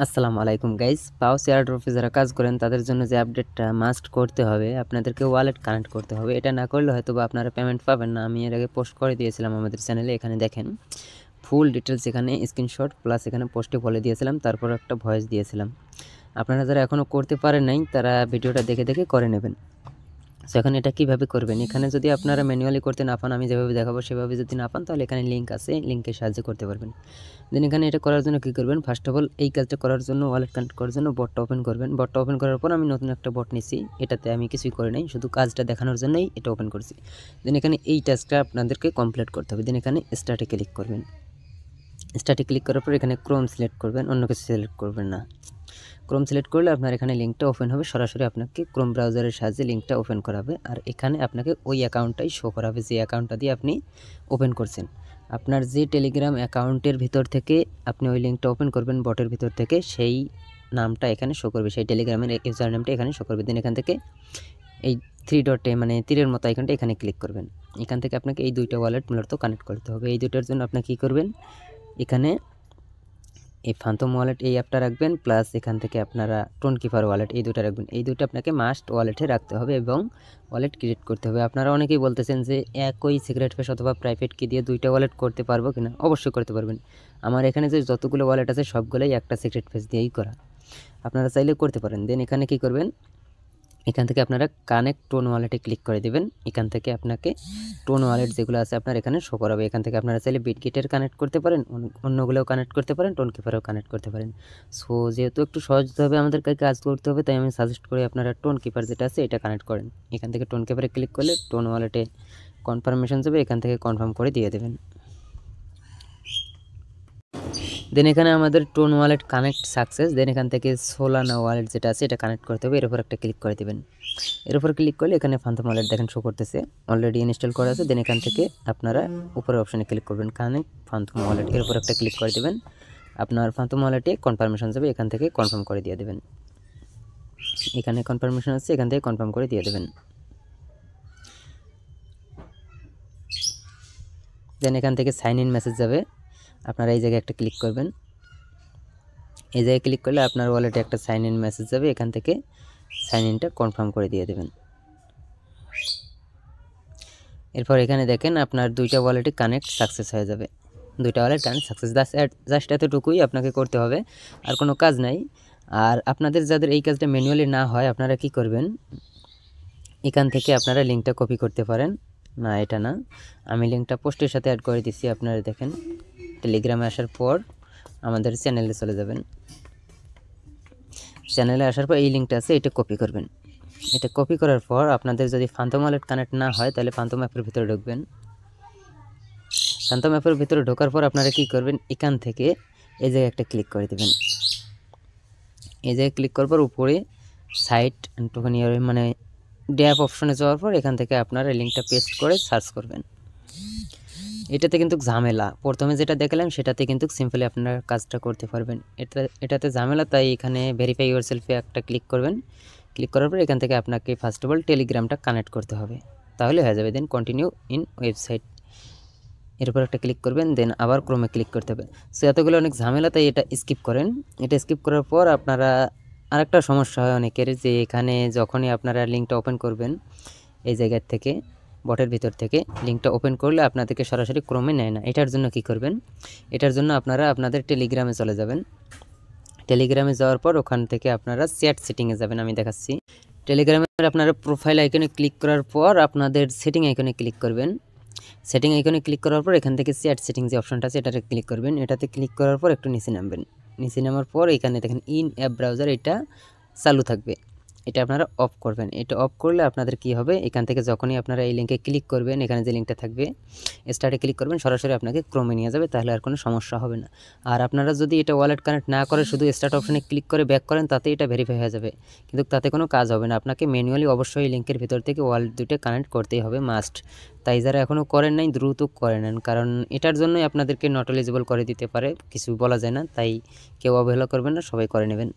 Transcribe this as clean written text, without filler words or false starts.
আসসালামু আলাইকুম গাইস। পাওস এয়ারড্রপে যারা কাজ করেন তাদের জন্য যে আপডেটটা মাস্ট করতে হবে, আপনাদেরকে ওয়ালেট কানেক্ট করতে হবে। এটা না করলে হয়তো বা আপনারা পেমেন্ট পাবেন না। আমি এর আগে পোস্ট করে দিয়েছিলাম আমাদের চ্যানেলে, এখানে দেখেন ফুল ডিটেলস, এখানে স্ক্রিনশট প্লাস এখানে পোস্টে বলে দিয়েছিলাম, তারপর একটা ভয়েস দিয়েছিলাম। আপনারা যারা এখনও করতে পারেন নাই তারা ভিডিওটা দেখে দেখে করে নেবেন। সো এখন এটা কীভাবে করবেন, এখানে যদি আপনারা ম্যানুয়ালি করতে না পান, আমি যেভাবে দেখাবো সেভাবে যদি না পান, তাহলে এখানে লিঙ্ক আছে, লিঙ্কের সাহায্যে করতে পারবেন। দেন এখানে এটা করার জন্য কী করবেন, ফার্স্ট অফ অল এই কাজটা করার জন্য ওয়ালেট কানেক্ট করার জন্য বটটা ওপেন করবেন। বটটা ওপেন করার পর আমি নতুন একটা বট নিছি, এটাতে আমি কিছুই করে নাই, শুধু কাজটা দেখানোর জন্যই এটা ওপেন করছি। দেন এখানে এই টাস্কটা আপনাদেরকে কমপ্লিট করতে হবে। দেন এখানে স্টার্টে ক্লিক করবেন। স্টার্টে ক্লিক করার পর এখানে ক্রোম সিলেক্ট করবেন, অন্য কিছু সিলেক্ট করবেন না। ক্রোম সিলেক্ট করলে আপনার এখানে লিঙ্কটা ওপেন হবে, সরাসরি আপনাকে ক্রোম ব্রাউজারের সাহায্যে লিঙ্কটা ওপেন করাবে। আর এখানে আপনাকে ওই অ্যাকাউন্টটাই শো করাবে যে অ্যাকাউন্টটা দিয়ে আপনি ওপেন করছেন। আপনার যে টেলিগ্রাম অ্যাকাউন্টের ভিতর থেকে আপনি ওই লিঙ্কটা ওপেন করবেন বটের ভিতর থেকে, সেই নামটা এখানে শো করবে, সেই টেলিগ্রামের ইউজার নেমটা এখানে শো করবে। দেন এখান থেকে এই 3 ডটে মানে তীরের মতো আইকনটা এখানে ক্লিক করবেন। এখান থেকে আপনাকে এই দুইটা ওয়ালেট মূলত কানেক্ট করতে হবে। এই দুইটার জন্য আপনি কী করবেন, এখানে এই ফান্টম ওয়ালেট এই অ্যাপটা রাখবেন, প্লাস এখান থেকে আপনারা টোনকিপার ওয়ালেট এই দুটো রাখবেন। এই দুটো আপনাকে মাস্ট ওয়ালেটে রাখতে হবে এবং ওয়ালেট ক্রিয়েট করতে হবে। আপনারা অনেকেই বলতেছেন যে একই সিক্রেট ফেস অথবা প্রাইভেট কি দিয়ে দুইটা ওয়ালেট করতে পারবো কিনা। অবশ্যই করতে পারবেন। আমার এখানে যে যতগুলো ওয়ালেট আছে সবগুলোই একটা সিক্রেট ফেস দিয়েই করা, আপনারা চাইলে করতে পারেন। দেন এখানে কি করবেন, এখান থেকে আপনারা কানেক্ট টোন ওয়ালেটে ক্লিক করে দেবেন। এখান থেকে আপনাকে টোন ওয়ালেট যেগুলো আছে আপনার এখানে শো করাবে। এখান থেকে আপনারা চাইলে বিটগেটের কানেক্ট করতে পারেন, অন্যগুলোও কানেক্ট করতে পারেন, টোন কিপারও কানেক্ট করতে পারেন। সো যেহেতু একটু সহজভাবে আমাদেরকে কাজ করতে হবে, তাই আমি সাজেস্ট করি আপনারা টোন কিপার যেটা আছে এটা কানেক্ট করেন। এখান থেকে টোন কিপারে ক্লিক করলে টোন ওয়ালেটে কনফার্মেশন যাবে, এখান থেকে কনফার্ম করে দিয়ে দেবেন। দেন এখানে আমাদের টোন ওয়ালেট কানেক্ট সাকসেস। দেন এখান থেকে সোলানা ওয়ালেট যেটা আছে এটা কানেক্ট করতে হবে, এর উপর একটা ক্লিক করে দেবেন। এর উপর ক্লিক করলে এখানে ফান্টম ওয়ালেট দেখেন শো করতেছে, অলরেডি ইনস্টল করা আছে। দেন এখান থেকে আপনারা উপরের অপশানে ক্লিক করবেন, কানেক্ট ফান্টম ওয়ালেট, এর উপর একটা ক্লিক করে দেবেন। আপনার ফান্টম ওয়ালেটে কনফার্মেশন যাবে, এখান থেকে কনফার্ম করে দিয়ে দেবেন। এখানে কনফার্মেশন আছে, এখান থেকে কনফার্ম করে দিয়ে দেবেন। দেন এখান থেকে সাইন ইন মেসেজ যাবে, আপনারা এই জায়গায় একটা ক্লিক করবেন। এই জায়গায় ক্লিক করলে আপনার ওয়ালেটে একটা সাইন ইন মেসেজ যাবে, এখান থেকে সাইন ইনটা কনফার্ম করে দিয়ে দেবেন। এরপর এখানে দেখেন আপনার দুইটা ওয়ালেটে কানেক্ট সাকসেস হয়ে যাবে, দুইটা ওয়ালেট কানেক্ট সাকসেস। জাস্ট এতটুকুই আপনাকে করতে হবে, আর কোনো কাজ নাই। আর আপনাদের যাদের এই কাজটা ম্যানুয়ালি না হয়, আপনারা কি করবেন, এখান থেকে আপনারা লিঙ্কটা কপি করতে পারেন। না, এটা না, আমি লিঙ্কটা পোস্টের সাথে অ্যাড করে দিচ্ছি। আপনারা দেখেন টেলিগ্রামে আসার পর আমাদের চ্যানেলে চলে যাবেন। চ্যানেলে আসার পর এই লিঙ্কটা আছে, এটা কপি করবেন। এটা কপি করার পর আপনাদের যদি ফান্টম ওয়ালেট কানেক্ট না হয়, তাহলে ফান্টম অ্যাপের ভিতরে ঢুকবেন। ফান্টম অ্যাপের ভিতরে ঢোকার পর আপনারা কি করবেন, এখান থেকে এই জায়গায় একটা ক্লিক করে দেবেন। এই জায়গায় ক্লিক করার পর উপরে সাইট টোকেন মানে ড্যাপ অপশনে যাওয়ার পর এখান থেকে আপনারা লিঙ্কটা পেস্ট করে সার্চ করবেন। এটাতে কিন্তু ঝামেলা, প্রথমে যেটা দেখালাম সেটাতে কিন্তু সিম্পলি আপনারা কাজটা করতে পারবেন। এটাতে ঝামেলা, তাই এখানে ভেরিফাই ইউরসেলফে একটা ক্লিক করবেন। ক্লিক করার পর এখান থেকে আপনাকে ফার্স্ট অফ অল টেলিগ্রামটা কানেক্ট করতে হবে, তাহলে হয়ে যাবে। দেন কন্টিনিউ ইন ওয়েবসাইট, এর উপর একটা ক্লিক করবেন। দেন আবার ক্রোমে ক্লিক করতে হবে। সো এতগুলো অনেক ঝামেলা, তাই এটা স্কিপ করেন। এটা স্কিপ করার পর আপনারা আরেকটা সমস্যা হয় অনেকের, যে এখানে যখনই আপনারা লিঙ্কটা ওপেন করবেন, এই জায়গার থেকে বটের ভিতর থেকে লিঙ্কটা ওপেন করলে আপনাদেরকে সরাসরি ক্রোমে নেয় না। এটার জন্য কি করবেন, এটার জন্য আপনারা আপনাদের টেলিগ্রামে চলে যাবেন। টেলিগ্রামে যাওয়ার পর ওখান থেকে আপনারা চ্যাট সেটিংয়ে যাবেন, আমি দেখাচ্ছি। টেলিগ্রামের আপনারা প্রোফাইল আইকনে ক্লিক করার পর আপনাদের সেটিং আইকনে ক্লিক করবেন। সেটিং আইকনে ক্লিক করার পর এখান থেকে চ্যাট সেটিং যে অপশনটা আছে এটাতে ক্লিক করবেন। এটাতে ক্লিক করার পর একটু নিচে নামবেন। নিচে নামার পর এখানে দেখেন ইন অ্যাপ ব্রাউজার, এটা চালু থাকবে, এটা আপনারা অফ করবেন। এটা অফ করলে আপনাদের কি হবে, এখান থেকে যখনই আপনারা এই লিঙ্কে ক্লিক করবেন, এখানে যে লিঙ্কটা থাকবে স্টার্টে ক্লিক করবেন, সরাসরি আপনাকে ক্রোমে নিয়ে যাবে, তাহলে আর কোনো সমস্যা হবে না। আর আপনারা যদি এটা ওয়ালেট কানেক্ট না করে শুধু স্টার্ট অপশনে ক্লিক করে ব্যাক করেন, তাতে এটা ভেরিফাই হয়ে যাবে, কিন্তু তাতে কোনো কাজ হবে না। আপনাকে ম্যানুয়ালি অবশ্যই লিঙ্কের ভিতর থেকে ওয়ালেট দুটো কানেক্ট করতেই হবে, মাস্ট। তাই যারা এখনও করেন নাই দ্রুত করে নেন, কারণ এটার জন্যই আপনাদেরকে নট এলিজিবল করে দিতে পারে, কিছু বলা যায় না। তাই কেউ অবহেলা করবেন না, সবাই করে নেবেন।